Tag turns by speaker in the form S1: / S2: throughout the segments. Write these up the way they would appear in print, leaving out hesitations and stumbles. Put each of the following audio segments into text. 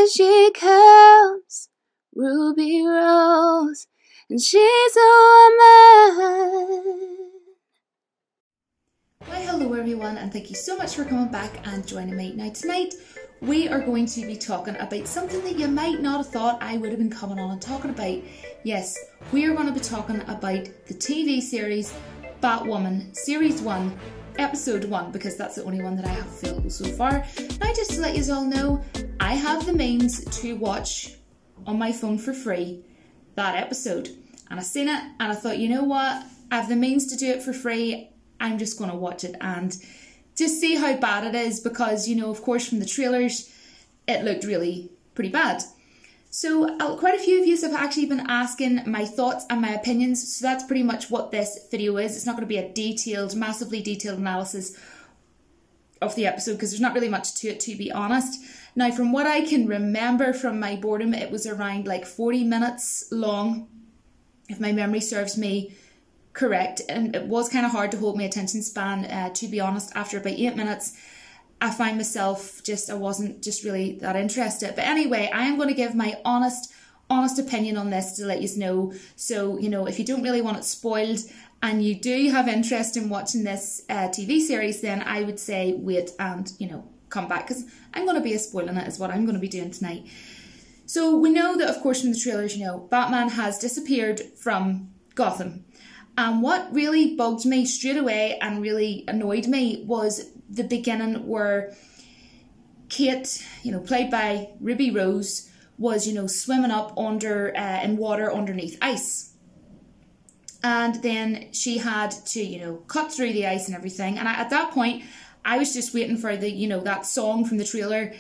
S1: she comes, Ruby Rose, and she's a woman.
S2: Well, hello everyone, and thank you so much for coming back and joining me. Now tonight we are going to be talking about something that you might not have thought I would have been coming on and talking about. Yes, we are going to be talking about the TV series Batwoman Series 1, Episode 1, because that's the only one that I have available so far. Now just to let you all know, I have the means to watch on my phone for free that episode. And I seen it and I thought, you know what, I have the means to do it for free, I'm just going to watch it and just see how bad it is, because, you know, of course from the trailers it looked really pretty bad. So quite a few of you have actually been asking my thoughts and my opinions, so that's pretty much what this video is. It's not going to be a detailed, massively detailed analysis of the episode because there's not really much to it, to be honest. Now from what I can remember from my boredom, it was around like 40 minutes long, if my memory serves me correct, and it was kind of hard to hold my attention span, to be honest. After about 8 minutes I find myself I wasn't just really that interested. But anyway, I am going to give my honest opinion on this to let you know. So, you know, if you don't really want it spoiled and you do have interest in watching this TV series, then I would say wait and, you know, come back, because I'm going to be spoiling it is what I'm going to be doing tonight. So we know that, of course, from the trailers, you know, Batman has disappeared from Gotham. And what really bugged me straight away and really annoyed me was the beginning where Kate, you know, played by Ruby Rose, was, you know, swimming up under in water underneath ice. And then she had to, you know, cut through the ice and everything. And at that point, I was just waiting for the, you know, that song from the trailer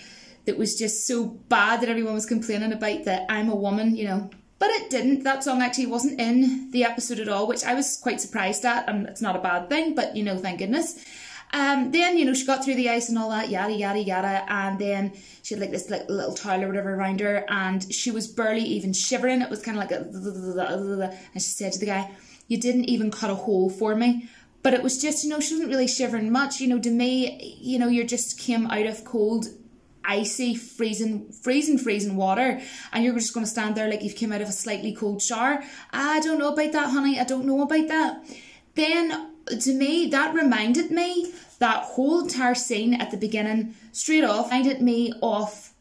S2: that was just so bad that everyone was complaining about, that I'm a woman, you know. But it didn't. That song actually wasn't in the episode at all, which I was quite surprised at, and it's not a bad thing, but, you know, thank goodness. Then, you know, she got through the ice and all that, yada, yada, yada, and then she had like this like little towel or whatever around her, and she was barely even shivering. It was kind of like and she said to the guy, "You didn't even cut a hole for me." But it was just, you know, she wasn't really shivering much. You know, to me, you know, you just came out of cold, icy, freezing water, and you're just going to stand there like you've came out of a slightly cold shower. I don't know about that, honey. I don't know about that. Then, to me, that reminded me, that whole entire scene at the beginning, straight off, reminded me of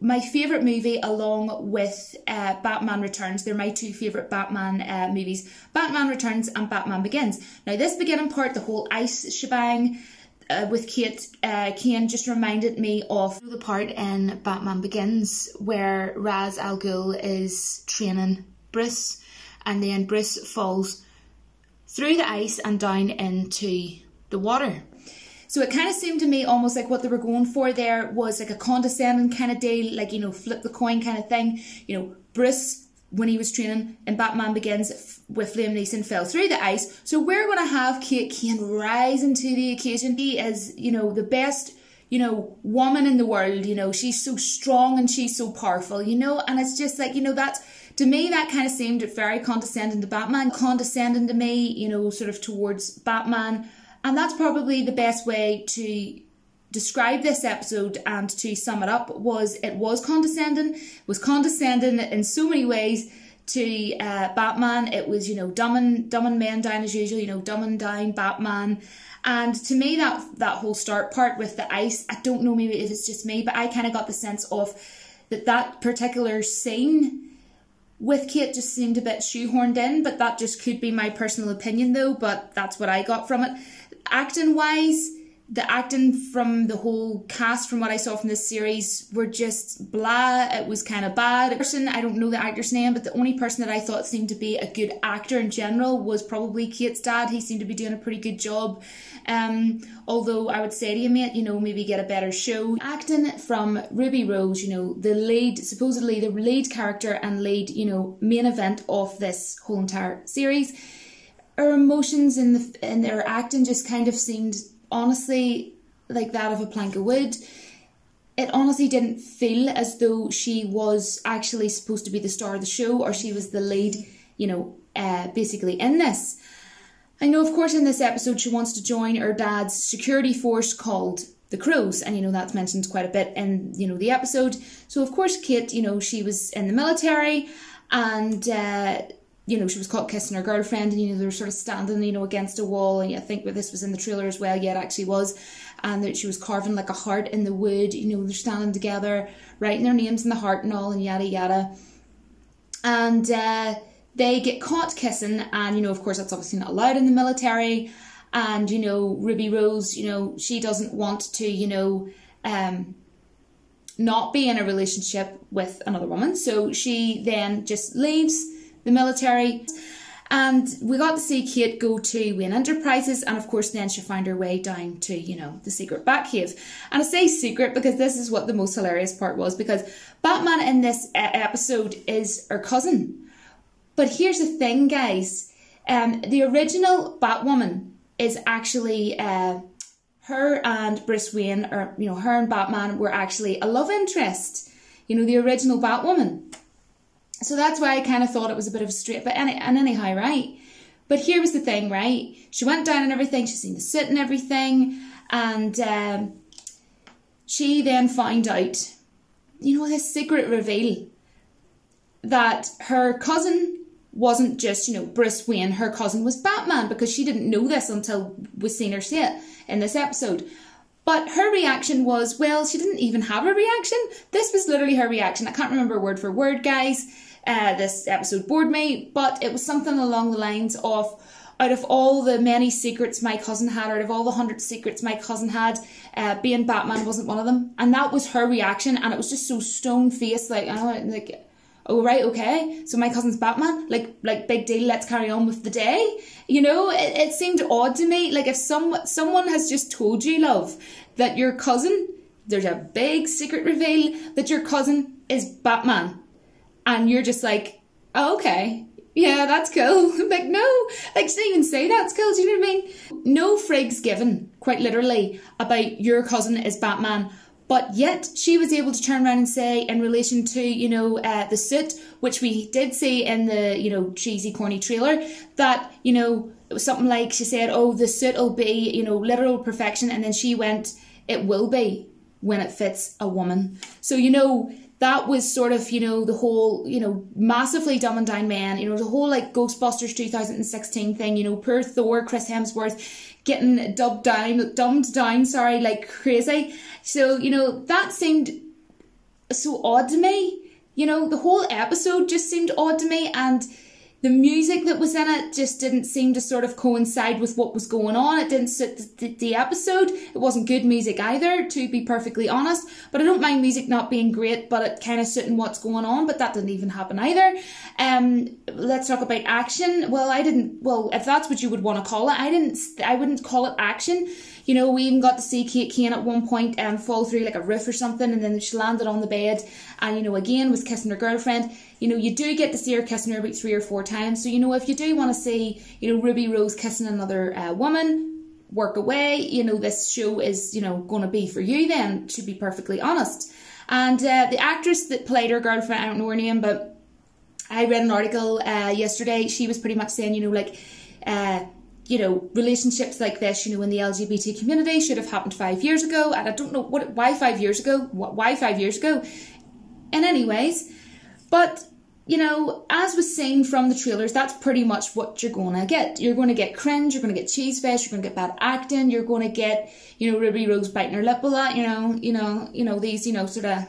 S2: my favourite movie along with Batman Returns. They're my two favourite Batman movies, Batman Returns and Batman Begins. Now, this beginning part, the whole ice shebang, with Kate Kane, just reminded me of the part in Batman Begins where Ra's al Ghul is training Bruce, and then Bruce falls through the ice and down into the water. So it kind of seemed to me almost like what they were going for there was like a condescending kind of deal, like, you know, flip the coin kind of thing. You know, Bruce, when he was training in Batman Begins with Liam Neeson, fell through the ice. So we're going to have Kate Kane rising to the occasion. She is, you know, the best, you know, woman in the world. You know, she's so strong and she's so powerful, you know, and it's just like, you know, that's, to me, that kind of seemed very condescending to Batman, condescending to me, you know, sort of towards Batman. And that's probably the best way to describe this episode and to sum it up. It was condescending. It was condescending in so many ways to Batman. It was, you know, dumbing men down as usual, you know, dumbing down Batman. And to me, that whole start part with the ice, I don't know, maybe if it's just me, but I kind of got the sense of that particular scene with Kate just seemed a bit shoehorned in, but that just could be my personal opinion though, but that's what I got from it. Acting wise, the acting from the whole cast, from what I saw from this series, were just blah. It was kind of bad. I don't know the actor's name, but the only person that I thought seemed to be a good actor in general was probably Kate's dad. He seemed to be doing a pretty good job. Although I would say to you, mate, you know, maybe get a better show. Acting from Ruby Rose, you know, the lead, supposedly the lead character and lead, you know, main event of this whole entire series. Her emotions in their acting just kind of seemed, honestly, like that of a plank of wood. It honestly didn't feel as though she was actually supposed to be the star of the show, or she was the lead, you know, basically in this. I know, of course, in this episode she wants to join her dad's security force called the crows, and that's mentioned quite a bit in the episode. So of course Kate, she was in the military, and she was caught kissing her girlfriend, and they were sort of standing against a wall, and I think this was in the trailer as well. Yeah, it actually was. And that she was carving like a heart in the wood. They're standing together, writing their names in the heart and all, and yada yada. And they get caught kissing, and of course that's obviously not allowed in the military. And Ruby Rose, she doesn't want to not be in a relationship with another woman, so she then just leaves the military. And we got to see Kate go to Wayne Enterprises, and of course then she found her way down to, the secret Batcave. And I say secret because this is what the most hilarious part was, because Batman in this episode is her cousin. But here's the thing, guys. The original Batwoman is actually her and Bruce Wayne, or her and Batman were actually a love interest. The original Batwoman. So that's why I kind of thought it was a bit of a straight, but anyhow, right? But here was the thing, right? She went down and everything, she's seen the suit and everything, and she then found out, this secret reveal, that her cousin wasn't just, Bruce Wayne, her cousin was Batman, because she didn't know this until we seen her say it in this episode. But her reaction was, well, she didn't even have a reaction. This was literally her reaction. I can't remember word for word, guys. This episode bored me, but it was something along the lines of, out of all the many secrets my cousin had, out of all the 100 secrets my cousin had, being Batman wasn't one of them. And that was her reaction, and it was just so stone-faced, oh, right, okay, so my cousin's Batman? Like big deal, let's carry on with the day? It seemed odd to me. Like, if someone has just told you, love, that your cousin, there's a big secret reveal that your cousin is Batman, and you're just like, oh, okay, yeah, that's cool. Like, no, like, she didn't even say that's cool, do you know what I mean? No frigs given, quite literally, about your cousin is Batman. But yet she was able to turn around and say, in relation to, the suit, which we did see in the, cheesy, corny trailer, that, it was something like, she said, oh, the suit will be, literal perfection. And then she went, it will be when it fits a woman. So, that was sort of, the whole, massively dumbing down men, the whole, like, Ghostbusters 2016 thing, poor Thor, Chris Hemsworth, getting dumbed down, like crazy. So, that seemed so odd to me. The whole episode just seemed odd to me, and the music that was in it just didn't seem to sort of coincide with what was going on. It didn't suit the episode. It wasn't good music either, to be perfectly honest. But I don't mind music not being great, but it kind of suiting what's going on. But that didn't even happen either. Let's talk about action. Well, if that's what you would want to call it, I wouldn't call it action. We even got to see Kate Kane at one point fall through like a roof or something, and then she landed on the bed and, again was kissing her girlfriend. You do get to see her kissing her about 3 or 4 times. So, if you do want to see, Ruby Rose kissing another woman, work away. This show is, going to be for you then, to be perfectly honest. And the actress that played her girlfriend, I don't know her name, but I read an article yesterday. She was pretty much saying, relationships like this, in the LGBT community should have happened 5 years ago. And I don't know why 5 years ago? Why 5 years ago? And anyways, but, as was seen from the trailers, that's pretty much what you're going to get. You're going to get cringe, you're going to get cheese fest, you're going to get bad acting, you're going to get, Ruby Rose biting her lip a lot, these, sort of,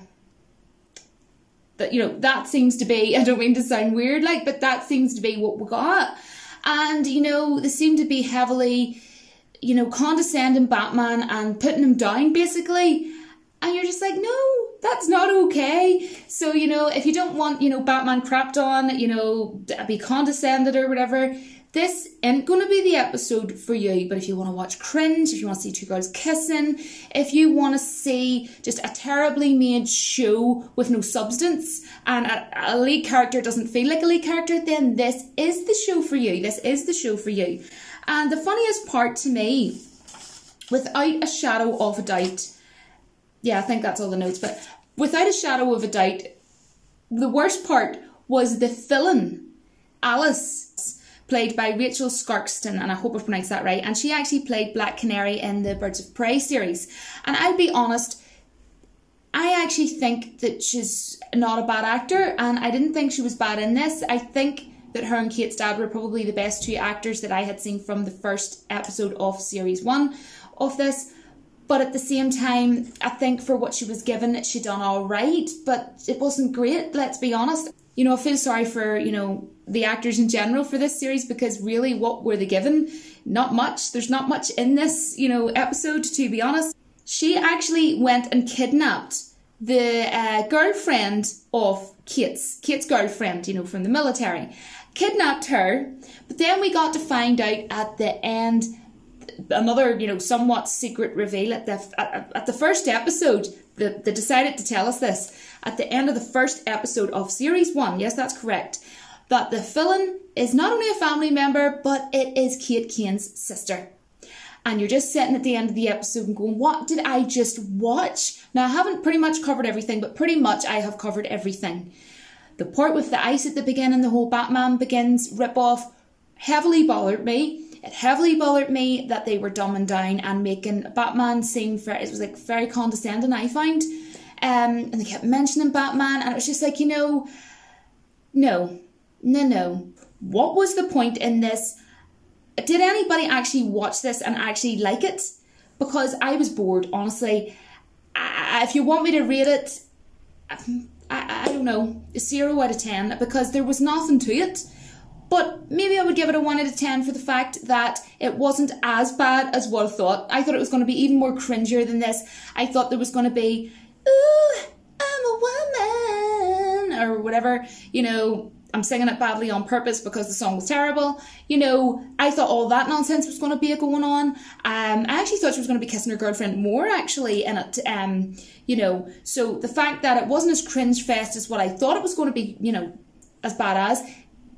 S2: that seems to be, I don't mean to sound weird, but that seems to be what we got. And, they seem to be heavily, condescending Batman and putting him down, basically. And you're just like, no, that's not okay. So, if you don't want, Batman crapped on, be condescended or whatever, this ain't going to be the episode for you. But if you want to watch cringe, if you want to see 2 girls kissing, if you want to see just a terribly made show with no substance, and a lead character doesn't feel like a lead character, then this is the show for you. This is the show for you. And the funniest part to me, without a shadow of a doubt, yeah, I think that's all the notes, but without a shadow of a doubt, the worst part was the villain, Alice, played by Rachel Skarkston, and I hope I pronounced that right, and she actually played Black Canary in the Birds of Prey series. And I'll be honest, I actually think that she's not a bad actor, and I didn't think she was bad in this. I think that her and Kate's dad were probably the best two actors that I had seen from the first episode of series 1 of this. But at the same time, I think for what she was given, she done all right, but it wasn't great, let's be honest. You know, I feel sorry for, you know, the actors in general for this series, because really, what were they given? Not much. There's not much in this, you know, episode, to be honest. She actually went and kidnapped the girlfriend of Kate's girlfriend, you know, from the military. Kidnapped her, but then we got to find out at the end another, you know, somewhat secret reveal at the first episode. They decided to tell us this at the end of the first episode of series 1. Yes, that's correct. That the villain is not only a family member, but it is Kate Kane's sister. And you're just sitting at the end of the episode and going, what did I just watch? Now, I haven't pretty much covered everything, but pretty much I have covered everything. The part with the ice at the beginning, the whole Batman Begins rip-off, heavily bothered me. It heavily bothered me that they were dumbing down and making Batman seem it was like very condescending, I find. And they kept mentioning Batman, and it was just like, you know, no. What was the point in this? Did anybody actually watch this and actually like it? Because I was bored, honestly. If you want me to rate it, I don't know, 0 out of 10, because there was nothing to it. But maybe I would give it a 1 out of 10 for the fact that it wasn't as bad as what I thought. I thought it was going to be even more cringier than this. I thought there was going to be, ooh, I'm a woman, or whatever, you know, I'm singing it badly on purpose because the song was terrible. You know, I thought all that nonsense was going to be going on. I actually thought she was going to be kissing her girlfriend more, actually, in it. You know, so the fact that it wasn't as cringe fest as what I thought it was going to be, you know, as bad as,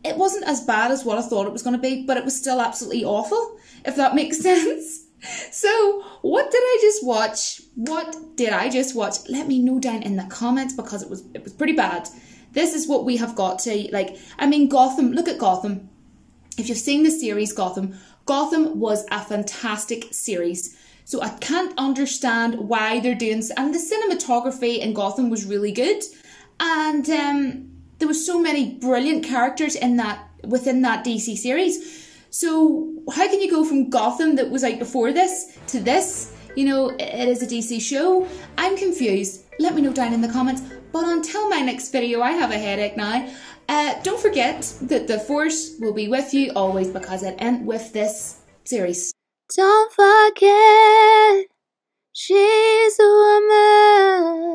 S2: it wasn't as bad as what I thought it was going to be, but it was still absolutely awful, if that makes sense. So, what did I just watch? What did I just watch? Let me know down in the comments, because it was pretty bad. This is what we have got to, like, I mean, Gotham, look at Gotham. If you've seen the series Gotham was a fantastic series. So I can't understand why they're doing, and the cinematography in Gotham was really good. And there was so many brilliant characters within that DC series. So how can you go from Gotham that was out before this to this? You know, it is a DC show. I'm confused. Let me know down in the comments. But until my next video, I have a headache now. Don't forget that the Force will be with you always, because it ends with this series.
S1: Don't forget, she's a woman.